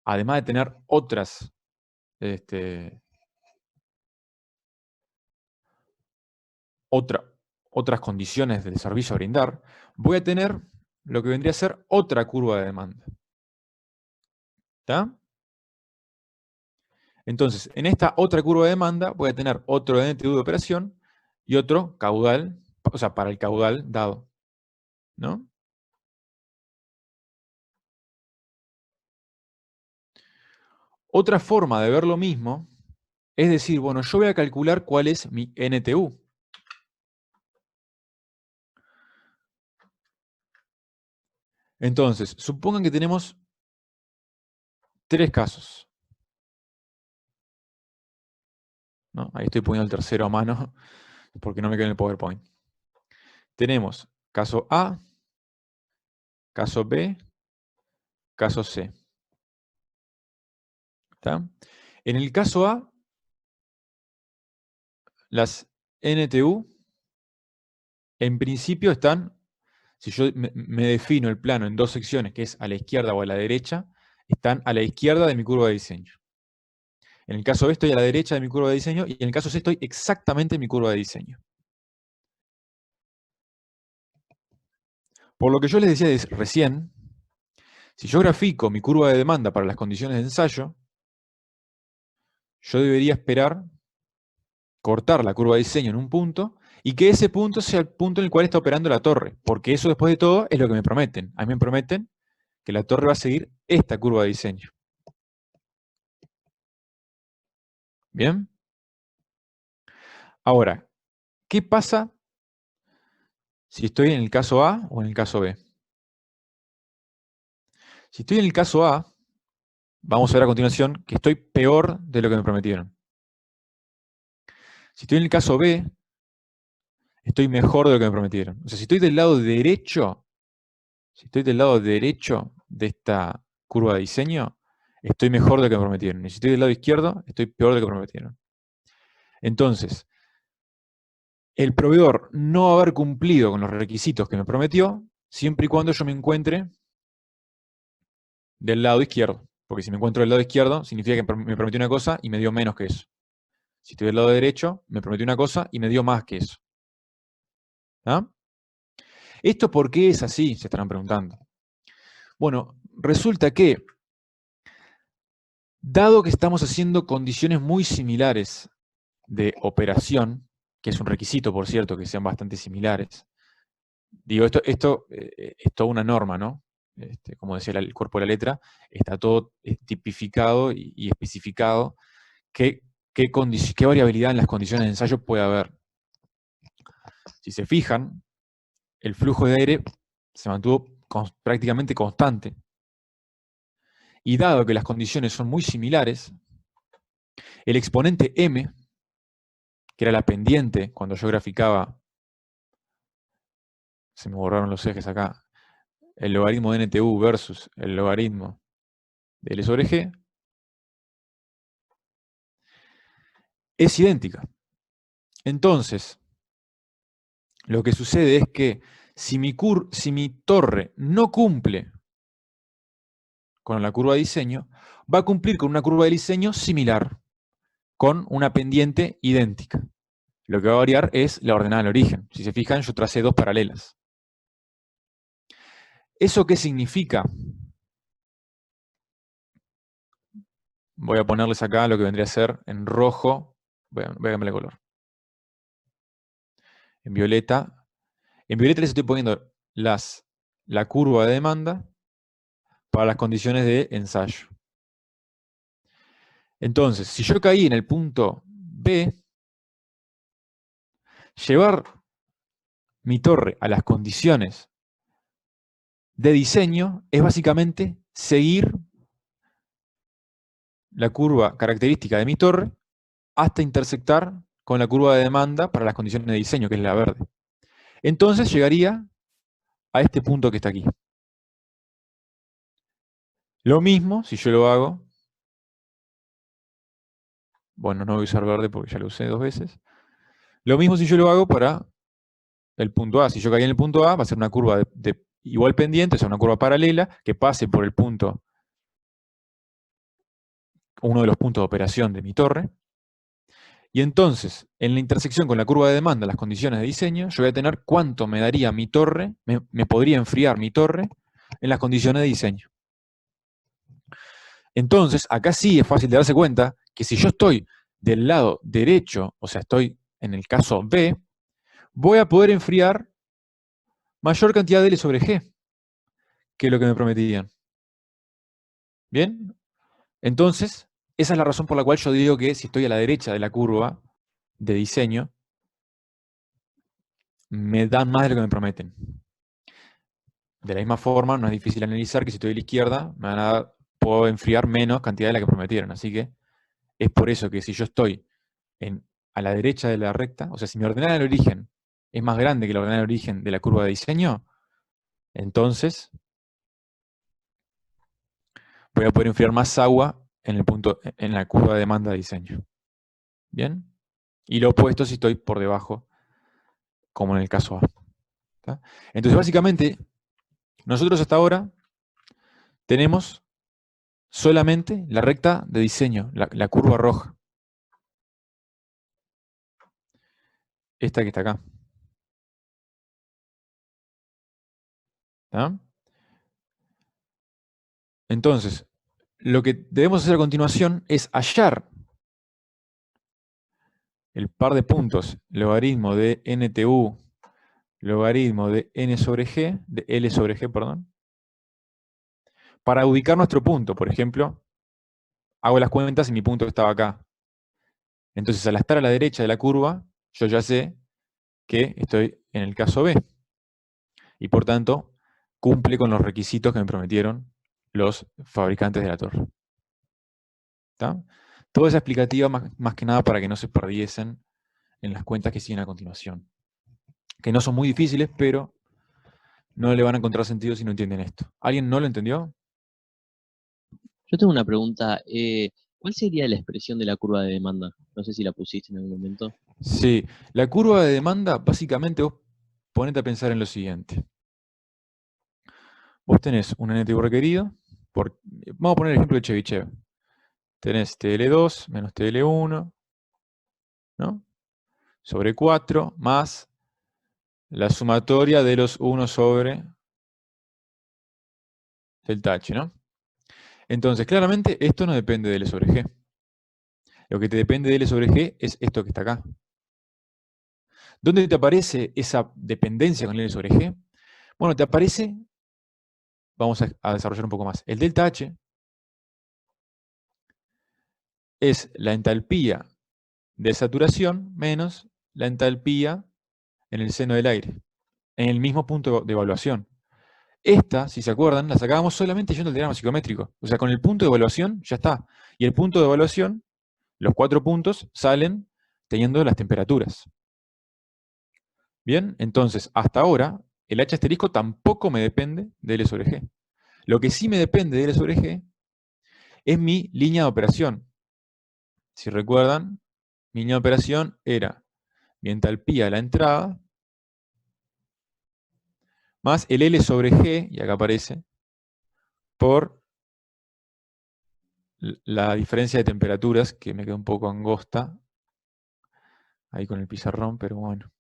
además de tener otras otras condiciones del servicio a brindar, voy a tener lo que vendría a ser otra curva de demanda. ¿Está? Entonces, en esta otra curva de demanda voy a tener otro NTU de operación y otro caudal, o sea, para el caudal dado. ¿No? Otra forma de ver lo mismo es decir, bueno, yo voy a calcular cuál es mi NTU. Entonces, supongan que tenemos tres casos. ¿No? Ahí estoy poniendo el tercero a mano porque no me queda en el PowerPoint. Tenemos caso A, caso B, caso C. ¿Está? En el caso A, las NTU en principio están, si yo me defino el plano en dos secciones, que es a la izquierda o a la derecha, están a la izquierda de mi curva de diseño. En el caso B estoy a la derecha de mi curva de diseño y en el caso C estoy exactamente en mi curva de diseño. Por lo que yo les decía recién, si yo grafico mi curva de demanda para las condiciones de ensayo, yo debería esperar cortar la curva de diseño en un punto y que ese punto sea el punto en el cual está operando la torre, porque eso después de todo es lo que me prometen. A mí me prometen que la torre va a seguir esta curva de diseño. ¿Bien? Ahora, ¿qué pasa si estoy en el caso A o en el caso B? Si estoy en el caso A, vamos a ver a continuación que estoy peor de lo que me prometieron. Si estoy en el caso B, estoy mejor de lo que me prometieron. O sea, si estoy del lado derecho, de esta curva de diseño, estoy mejor de lo que me prometieron. Y si estoy del lado izquierdo, estoy peor de lo que me prometieron. Entonces, el proveedor no va a haber cumplido con los requisitos que me prometió, siempre y cuando yo me encuentre del lado izquierdo. Porque si me encuentro del lado izquierdo, significa que me prometió una cosa y me dio menos que eso. Si estoy del lado derecho, me prometió una cosa y me dio más que eso. ¿Ah? ¿Esto por qué es así? Se estarán preguntando. Bueno, resulta que, dado que estamos haciendo condiciones muy similares de operación, que es un requisito, por cierto, que sean bastante similares, digo, esto es toda una norma, ¿no? Como decía el cuerpo de la letra, está todo tipificado y especificado qué variabilidad en las condiciones de ensayo puede haber. Si se fijan, el flujo de aire se mantuvo prácticamente constante. Y dado que las condiciones son muy similares, el exponente m, que era la pendiente cuando yo graficaba, se me borraron los ejes acá, el logaritmo de NTU versus el logaritmo de L sobre G, es idéntica. Entonces, lo que sucede es que si mi torre no cumple con la curva de diseño, va a cumplir con una curva de diseño similar, con una pendiente idéntica. Lo que va a variar es la ordenada del origen. Si se fijan, yo tracé dos paralelas. ¿Eso qué significa? Voy a ponerles acá lo que vendría a ser en rojo. Voy a cambiar el color. En violeta. En violeta les estoy poniendo la curva de demanda para las condiciones de ensayo. Entonces, si yo caí en el punto B, llevar mi torre a las condiciones de diseño es básicamente seguir la curva característica de mi torre hasta intersectar con la curva de demanda para las condiciones de diseño, que es la verde. Entonces llegaría a este punto que está aquí. Lo mismo si yo lo hago, bueno, no voy a usar verde porque ya lo usé dos veces. Lo mismo si yo lo hago para el punto A. Si yo caí en el punto A, va a ser una curva de igual pendiente, o sea, una curva paralela, que pase por el punto, uno de los puntos de operación de mi torre. Y entonces, en la intersección con la curva de demanda, las condiciones de diseño, yo voy a tener cuánto me daría mi torre, me podría enfriar mi torre en las condiciones de diseño. Entonces, acá sí es fácil de darse cuenta que si yo estoy del lado derecho, o sea, estoy en el caso B, voy a poder enfriar mayor cantidad de L sobre G que lo que me prometían. ¿Bien? Entonces, esa es la razón por la cual yo digo que si estoy a la derecha de la curva de diseño, me dan más de lo que me prometen. De la misma forma, no es difícil analizar que si estoy a la izquierda, puedo enfriar menos cantidad de la que prometieron. Así que es por eso que si yo estoy a la derecha de la recta, o sea, si mi ordenada del origen es más grande que la ordenada del origen de la curva de diseño, entonces voy a poder enfriar más agua en la curva de demanda de diseño. ¿Bien? Y lo opuesto si estoy por debajo, como en el caso A. ¿Tá? Entonces, básicamente, nosotros hasta ahora tenemos solamente la recta de diseño, la curva roja. Esta que está acá. ¿Tá? Entonces, lo que debemos hacer a continuación es hallar el par de puntos, logaritmo de NTU, logaritmo de N sobre G, de L sobre G, perdón, para ubicar nuestro punto, por ejemplo, hago las cuentas y mi punto estaba acá. Entonces, al estar a la derecha de la curva, yo ya sé que estoy en el caso B. Y por tanto, cumple con los requisitos que me prometieron los fabricantes de la torre. ¿Está? Toda esa explicativa más que nada para que no se perdiesen en las cuentas que siguen a continuación. Que no son muy difíciles, pero no le van a encontrar sentido si no entienden esto. ¿Alguien no lo entendió? Yo tengo una pregunta. ¿Cuál sería la expresión de la curva de demanda? No sé si la pusiste en algún momento. Sí, la curva de demanda, básicamente vos ponete a pensar en lo siguiente. Vos tenés un NTU requerido, vamos a poner el ejemplo de Chebyshev. Tenés TL2 menos TL1, ¿no? Sobre 4 más la sumatoria de los 1 sobre delta H, ¿no? Entonces, claramente, esto no depende de L sobre G. Lo que te depende de L sobre G es esto que está acá. ¿Dónde te aparece esa dependencia con L sobre G? Bueno, te aparece, vamos a desarrollar un poco más. El delta H es la entalpía de saturación menos la entalpía en el seno del aire, en el mismo punto de evaluación. Esta, si se acuerdan, la sacábamos solamente yendo al diagrama psicométrico. O sea, con el punto de evaluación ya está. Y el punto de evaluación, los 4 puntos, salen teniendo las temperaturas. Bien, entonces, hasta ahora, el H asterisco tampoco me depende de L sobre G. Lo que sí me depende de L sobre G es mi línea de operación. Si recuerdan, mi línea de operación era mi entalpía a la entrada más el L sobre G, y acá aparece, por la diferencia de temperaturas, que me queda un poco angosta ahí con el pizarrón, pero bueno,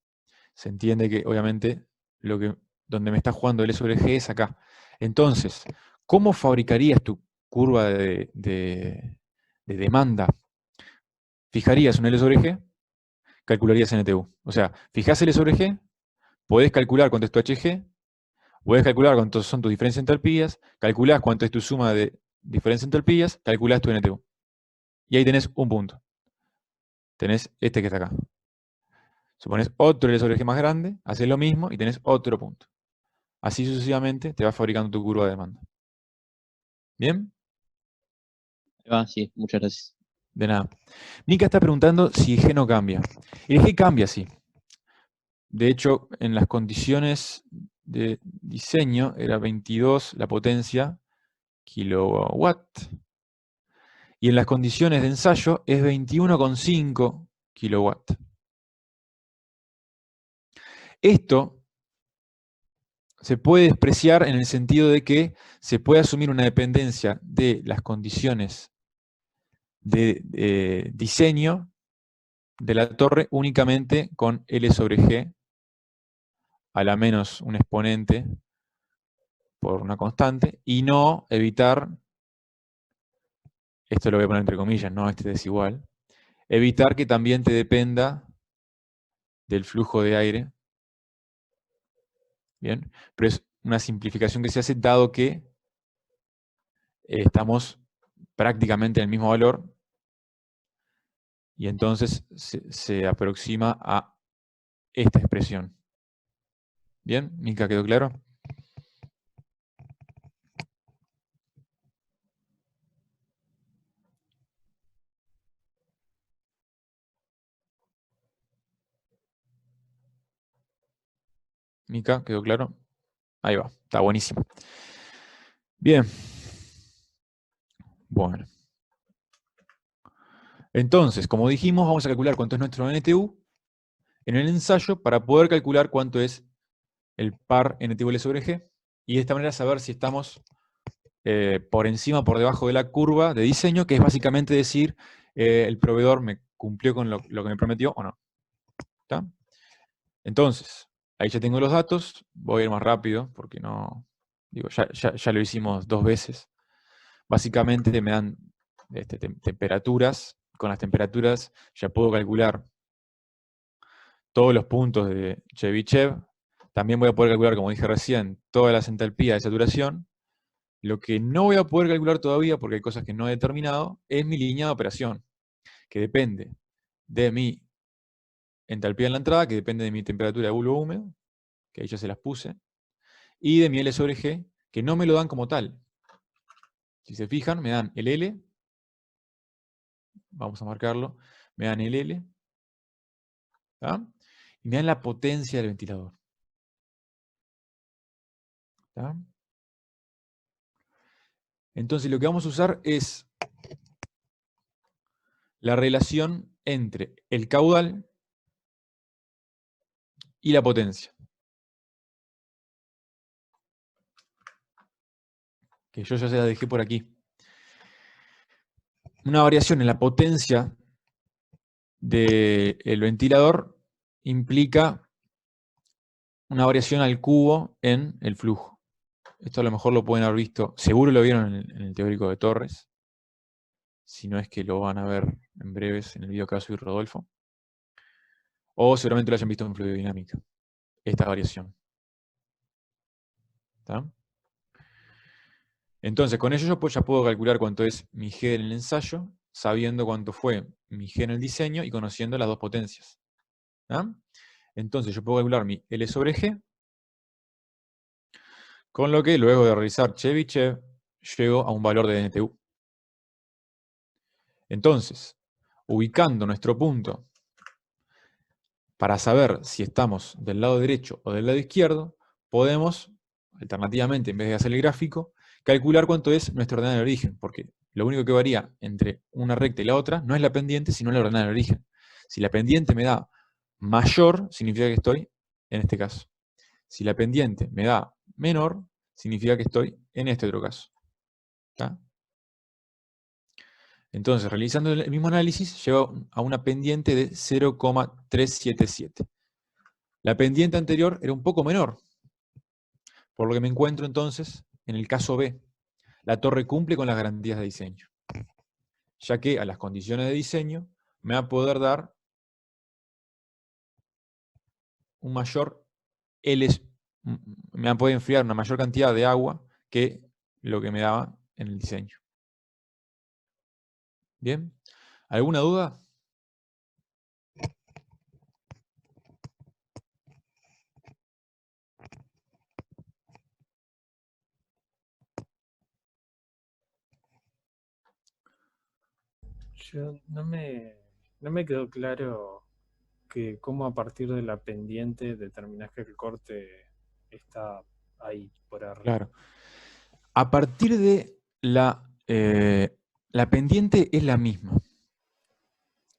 se entiende que obviamente donde me está jugando L sobre G es acá. Entonces, ¿cómo fabricarías tu curva de demanda? Fijarías un L sobre G, calcularías NTU. O sea, fijás L sobre G, podés calcular cuánto es tu HG, podés calcular cuántos son tus diferencias entalpías, calculás cuánto es tu suma de diferencias entalpías, calculás tu NTU. Y ahí tenés un punto. Tenés este que está acá. Supones otro L sobre G más grande, haces lo mismo y tenés otro punto. Así sucesivamente te vas fabricando tu curva de demanda. ¿Bien? Ah, sí, muchas gracias. De nada. Nika está preguntando si G no cambia. El G cambia, sí. De hecho, en las condiciones de diseño era 22 la potencia kilowatt. Y en las condiciones de ensayo es 21,5 kilowatt. Esto se puede despreciar en el sentido de que se puede asumir una dependencia de las condiciones de diseño de la torre únicamente con L sobre G a la menos un exponente por una constante y no evitar, esto lo voy a poner entre comillas, no este desigual, evitar que también te dependa del flujo de aire. Bien, pero es una simplificación que se hace dado que estamos prácticamente en el mismo valor y entonces se aproxima a esta expresión. Bien, Mica, ¿quedó claro? Mica, ¿quedó claro? Ahí va, está buenísimo. Bien, bueno. Entonces, como dijimos, vamos a calcular cuánto es nuestro NTU en el ensayo para poder calcular cuánto es el par NTU L sobre G y de esta manera saber si estamos por encima o por debajo de la curva de diseño, que es básicamente decir el proveedor me cumplió con lo que me prometió o no. ¿Está? Entonces, ahí ya tengo los datos, voy a ir más rápido porque no, digo, ya lo hicimos 2 veces. Básicamente me dan temperaturas, con las temperaturas ya puedo calcular todos los puntos de Chebyshev. También voy a poder calcular, como dije recién, todas las entalpías de saturación. Lo que no voy a poder calcular todavía, porque hay cosas que no he determinado, es mi línea de operación, que depende de mi entalpía en la entrada, que depende de mi temperatura de bulbo húmedo, que ahí ya se las puse, y de mi L sobre G, que no me lo dan como tal. Si se fijan, me dan el L, vamos a marcarlo, me dan el L, ¿tá? Y me dan la potencia del ventilador. ¿Tá? Entonces lo que vamos a usar es la relación entre el caudal y la potencia. Que yo ya se la dejé por aquí. Una variación en la potencia del ventilador implica una variación al cubo en el flujo. Esto a lo mejor lo pueden haber visto, seguro lo vieron en el teórico de Torres, si no es que lo van a ver en breves en el video que va a subir Rodolfo. O seguramente lo hayan visto en fluidodinámica, esta variación. ¿Tá? Entonces, con ello yo ya puedo calcular cuánto es mi G en el ensayo, sabiendo cuánto fue mi G en el diseño y conociendo las dos potencias. ¿Tá? Entonces yo puedo calcular mi L sobre G, con lo que luego de realizar Chebyshev, llego a un valor de NTU. Entonces, ubicando nuestro punto para saber si estamos del lado derecho o del lado izquierdo, podemos, alternativamente, en vez de hacer el gráfico, calcular cuánto es nuestra ordenada de origen, porque lo único que varía entre una recta y la otra no es la pendiente, sino la ordenada de origen. Si la pendiente me da mayor, significa que estoy en este caso. Si la pendiente me da menor, significa que estoy en este otro caso. ¿Tá? Entonces, realizando el mismo análisis, llego a una pendiente de 0,377. La pendiente anterior era un poco menor, por lo que me encuentro entonces en el caso B. La torre cumple con las garantías de diseño, ya que a las condiciones de diseño me va a poder dar un mayor L, me va a poder enfriar una mayor cantidad de agua que lo que me daba en el diseño. ¿Bien? ¿Alguna duda? Yo no me quedó claro que cómo a partir de la pendiente determinás que el corte está ahí por arriba. Claro. A partir de la pendiente es la misma.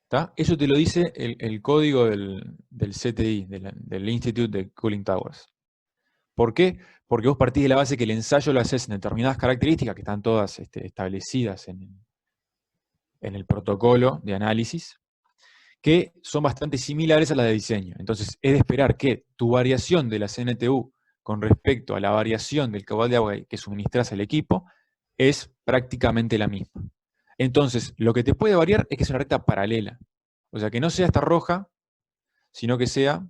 ¿Tá? Eso te lo dice el código del CTI, del Institute de Cooling Towers. ¿Por qué? Porque vos partís de la base que el ensayo lo haces en determinadas características que están todas establecidas en el protocolo de análisis, que son bastante similares a las de diseño. Entonces, es de esperar que tu variación de la CNTU con respecto a la variación del caudal de agua que suministras al equipo es prácticamente la misma. Entonces, lo que te puede variar es que es una recta paralela. O sea, que no sea esta roja, sino que sea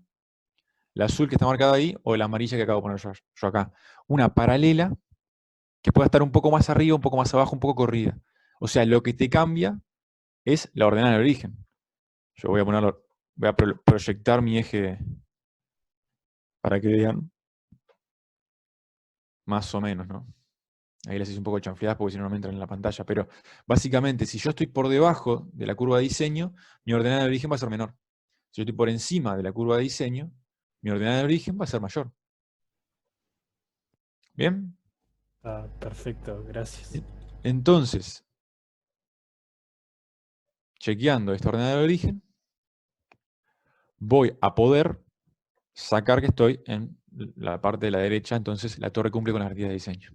la azul que está marcada ahí o la amarilla que acabo de poner yo acá. Una paralela que pueda estar un poco más arriba, un poco más abajo, un poco corrida. O sea, lo que te cambia es la ordenada de origen. Yo voy a ponerlo, voy a proyectar mi eje para que vean más o menos, ¿no? Ahí les hice un poco de chanfleadas porque si no, no me entran en la pantalla. Pero básicamente, si yo estoy por debajo de la curva de diseño, mi ordenada de origen va a ser menor. Si yo estoy por encima de la curva de diseño, mi ordenada de origen va a ser mayor. ¿Bien? Ah, perfecto, gracias. Entonces, chequeando esta ordenada de origen, voy a poder sacar que estoy en la parte de la derecha, entonces la torre cumple con las garantías de diseño.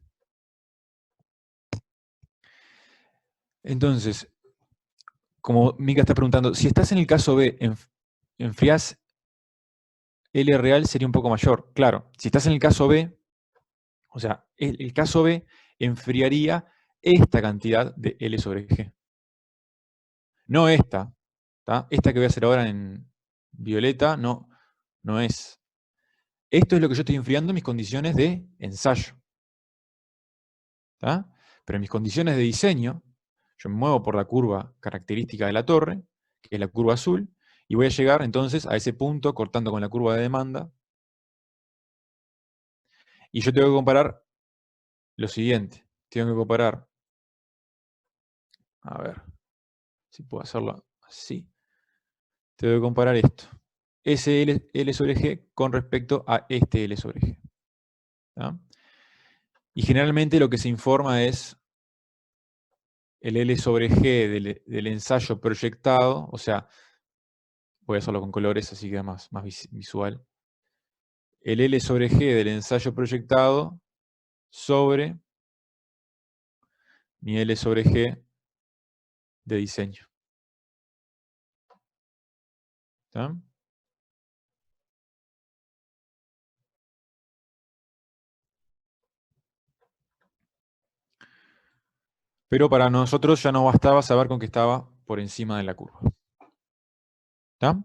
Entonces, como Mika está preguntando, si estás en el caso B, enfrías L real sería un poco mayor. Claro, si estás en el caso B, o sea, el caso B enfriaría esta cantidad de L sobre G. No esta. ¿Tá? Esta que voy a hacer ahora en violeta no es. Esto es lo que yo estoy enfriando en mis condiciones de ensayo. ¿tá? Pero en mis condiciones de diseño, yo me muevo por la curva característica de la torre, que es la curva azul, y voy a llegar entonces a ese punto cortando con la curva de demanda. Y yo tengo que comparar lo siguiente. Tengo que comparar, a ver, si puedo hacerlo así. Tengo que comparar esto. Ese L sobre G con respecto a este L sobre G. ¿Tá? Y generalmente lo que se informa es el L sobre G del ensayo proyectado, o sea, voy a hacerlo con colores así queda más visual. El L sobre G del ensayo proyectado sobre mi L sobre G de diseño. ¿Tá? Pero para nosotros ya no bastaba saber con que estaba por encima de la curva. ¿Tá?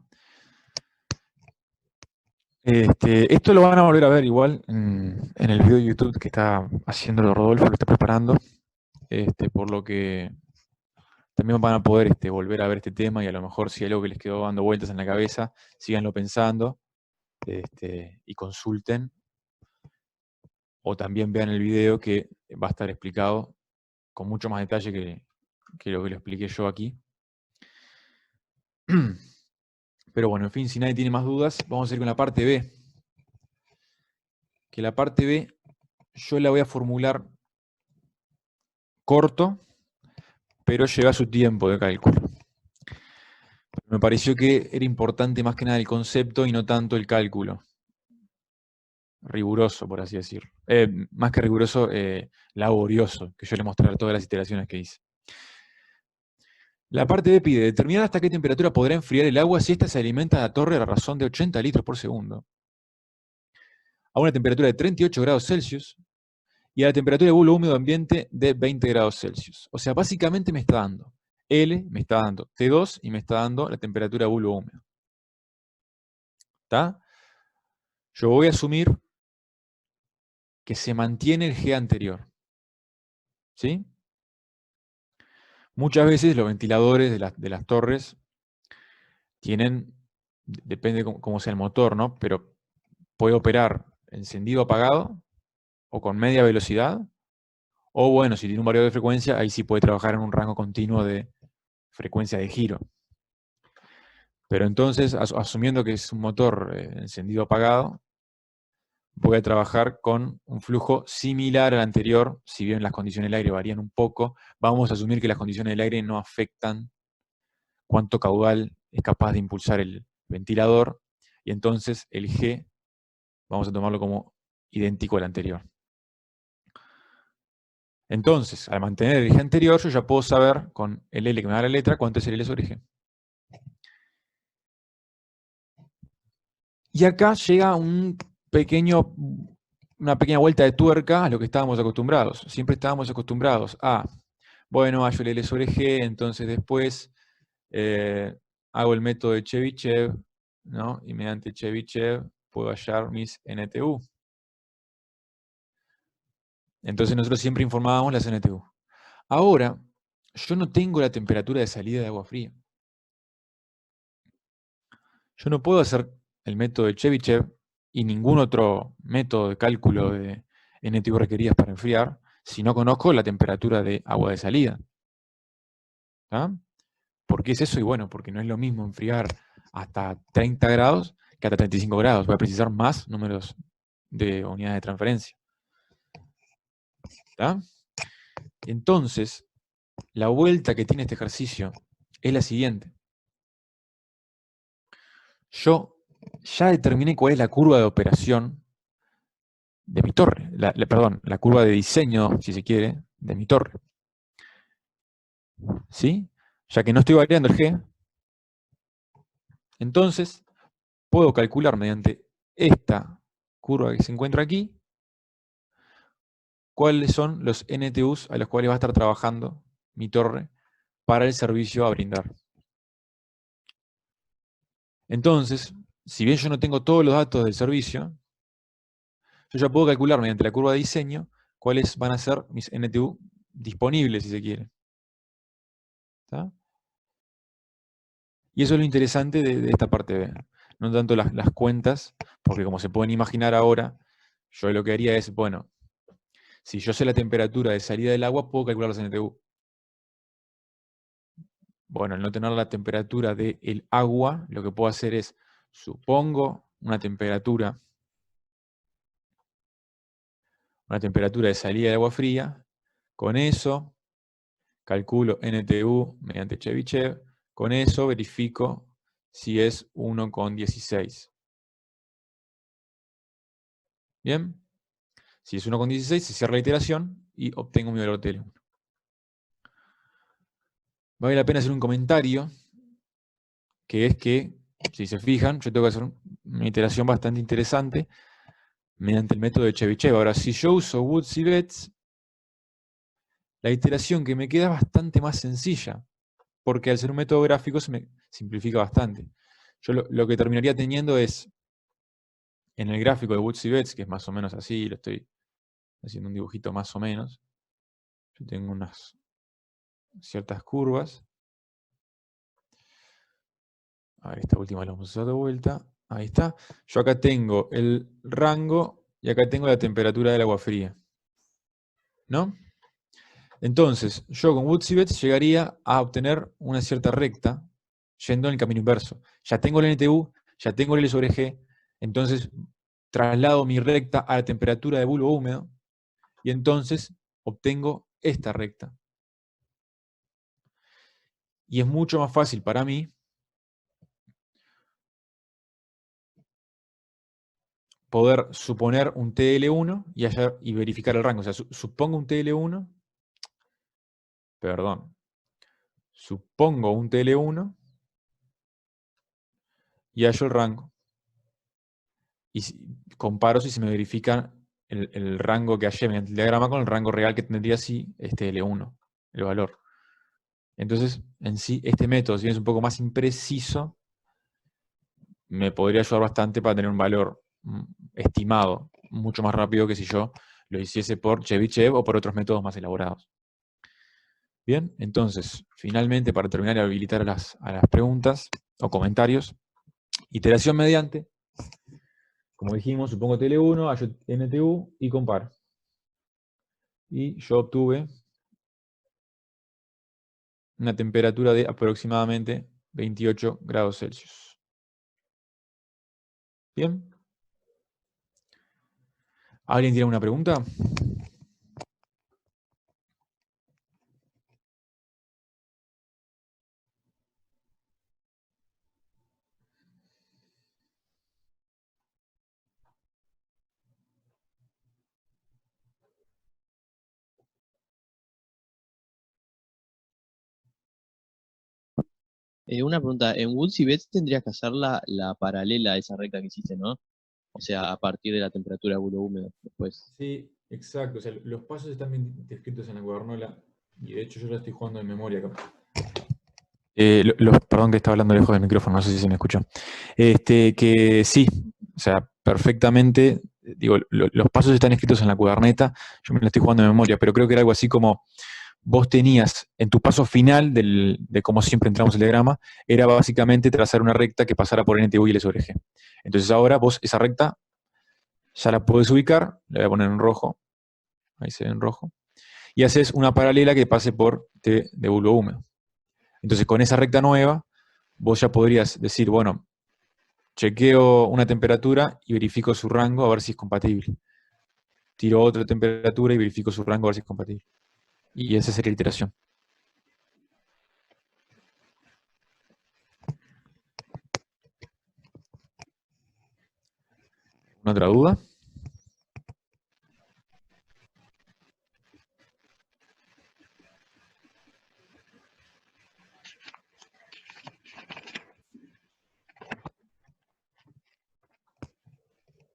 Esto lo van a volver a ver igual en el video de YouTube que está haciendo Rodolfo, lo está preparando. Por lo que también van a poder volver a ver este tema y a lo mejor si hay algo que les quedó dando vueltas en la cabeza, síganlo pensando y consulten. O también vean el video que va a estar explicado con mucho más detalle que lo que lo expliqué yo aquí. Pero bueno, en fin, si nadie tiene más dudas, vamos a ir con la parte B. Que la parte B yo la voy a formular corto, pero lleva su tiempo de cálculo. Me pareció que era importante más que nada el concepto y no tanto el cálculo. Riguroso, por así decirlo. Más que riguroso, laborioso, que yo le mostraré todas las iteraciones que hice. La parte B pide determinar hasta qué temperatura podrá enfriar el agua si ésta se alimenta de la torre a la razón de 80 litros por segundo, a una temperatura de 38 grados Celsius y a la temperatura de bulo húmedo ambiente de 20 grados Celsius. O sea, básicamente me está dando L, me está dando T2 y me está dando la temperatura de bulo húmedo. ¿Está? Yo voy a asumir que se mantiene el G anterior. ¿Sí? Muchas veces los ventiladores de las torres tienen, depende cómo sea el motor, ¿no? Pero puede operar encendido apagado o con media velocidad, o bueno, si tiene un variador de frecuencia, ahí sí puede trabajar en un rango continuo de frecuencia de giro. Pero entonces, asumiendo que es un motor encendido apagado, voy a trabajar con un flujo similar al anterior, si bien las condiciones del aire varían un poco, vamos a asumir que las condiciones del aire no afectan cuánto caudal es capaz de impulsar el ventilador, y entonces el G vamos a tomarlo como idéntico al anterior. Entonces, al mantener el G anterior, yo ya puedo saber con el L que me da la letra cuánto es el L sobre G. Y acá llega una pequeña vuelta de tuerca a lo que estábamos acostumbrados. Siempre estábamos acostumbrados a, bueno, hallo el L sobre G, entonces después hago el método de Chebyshev, ¿no? Y mediante Chebyshev puedo hallar mis NTU. Entonces nosotros siempre informábamos las NTU. Ahora, yo no tengo la temperatura de salida de agua fría. Yo no puedo hacer el método de Chebyshev y ningún otro método de cálculo de NTU requeridas para enfriar si no conozco la temperatura de agua de salida. ¿Tá? ¿Por qué es eso? Y bueno, porque no es lo mismo enfriar hasta 30 grados que hasta 35 grados. Voy a precisar más números de unidades de transferencia. ¿Tá? Entonces, la vuelta que tiene este ejercicio es la siguiente. Yo ya determiné cuál es la curva de operación de mi torre. Perdón, la curva de diseño, si se quiere, de mi torre. ¿Sí? Ya que no estoy variando el G, entonces puedo calcular mediante esta curva que se encuentra aquí cuáles son los NTUs a los cuales va a estar trabajando mi torre para el servicio a brindar. Entonces, si bien yo no tengo todos los datos del servicio, yo ya puedo calcular mediante la curva de diseño cuáles van a ser mis NTU disponibles, si se quiere. ¿Está? Y eso es lo interesante de esta parte B. No tanto las cuentas, porque como se pueden imaginar ahora, yo lo que haría es, bueno, si yo sé la temperatura de salida del agua, puedo calcular los NTU. Bueno, al no tener la temperatura del agua, lo que puedo hacer es, supongo una temperatura de salida de agua fría, con eso calculo NTU mediante Chebyshev, con eso verifico si es 1,16. ¿Bien? Si es 1,16, se cierra la iteración y obtengo mi valor TL1. Vale la pena hacer un comentario, que es que, si se fijan, yo tengo que hacer una iteración bastante interesante mediante el método de Chebyshev. Ahora, si yo uso Woods y Betts, la iteración que me queda es bastante más sencilla, porque al ser un método gráfico se me simplifica bastante. Yo lo que terminaría teniendo es, en el gráfico de Woods y Betts, que es más o menos así, lo estoy haciendo un dibujito más o menos, yo tengo unas ciertas curvas. A ver, esta última la vamos a usar de vuelta. Ahí está. Yo acá tengo el rango y acá tengo la temperatura del agua fría. ¿No? Entonces, yo con Woods y Betts llegaría a obtener una cierta recta yendo en el camino inverso. Ya tengo el NTU, ya tengo el L sobre G, entonces traslado mi recta a la temperatura de bulbo húmedo y entonces obtengo esta recta. Y es mucho más fácil para mí poder suponer un TL1 y verificar el rango. O sea, supongo un TL1, perdón, supongo un TL1 y hallo el rango. Y comparo si se me verifica el rango que hallé mediante el diagrama con el rango real que tendría si este L1, el valor. Entonces, en sí, este método, si bien es un poco más impreciso, me podría ayudar bastante para tener un valor estimado, mucho más rápido que si yo lo hiciese por Chebyshev o por otros métodos más elaborados. Bien, entonces, finalmente, para terminar y habilitar a las preguntas o comentarios, iteración mediante, como dijimos, supongo TL1, hallo NTU y comparo. Y yo obtuve una temperatura de aproximadamente 28 grados Celsius. ¿Bien? ¿Alguien tiene una pregunta? Una pregunta, en Woods y Betts tendrías que hacer la paralela a esa recta que hiciste, ¿no? O sea, a partir de la temperatura de bulbo húmedo después. Sí, exacto. O sea, los pasos están bien descritos en la cuadernola y de hecho yo la estoy jugando de memoria acá. Perdón que estaba hablando lejos del micrófono, no sé si se me escuchó. Que sí, o sea, perfectamente, digo, los pasos están escritos en la cuaderneta, yo me la estoy jugando de memoria, pero creo que era algo así como vos tenías en tu paso final de cómo siempre entramos el diagrama, era básicamente trazar una recta que pasara por NTU y L sobre G. Entonces ahora vos esa recta ya la podés ubicar, la voy a poner en rojo, ahí se ve en rojo, y haces una paralela que pase por T de bulbo húmedo. Entonces con esa recta nueva, vos ya podrías decir, bueno, chequeo una temperatura y verifico su rango a ver si es compatible. Tiro otra temperatura y verifico su rango a ver si es compatible. Y esa sería la iteración. ¿Una otra duda?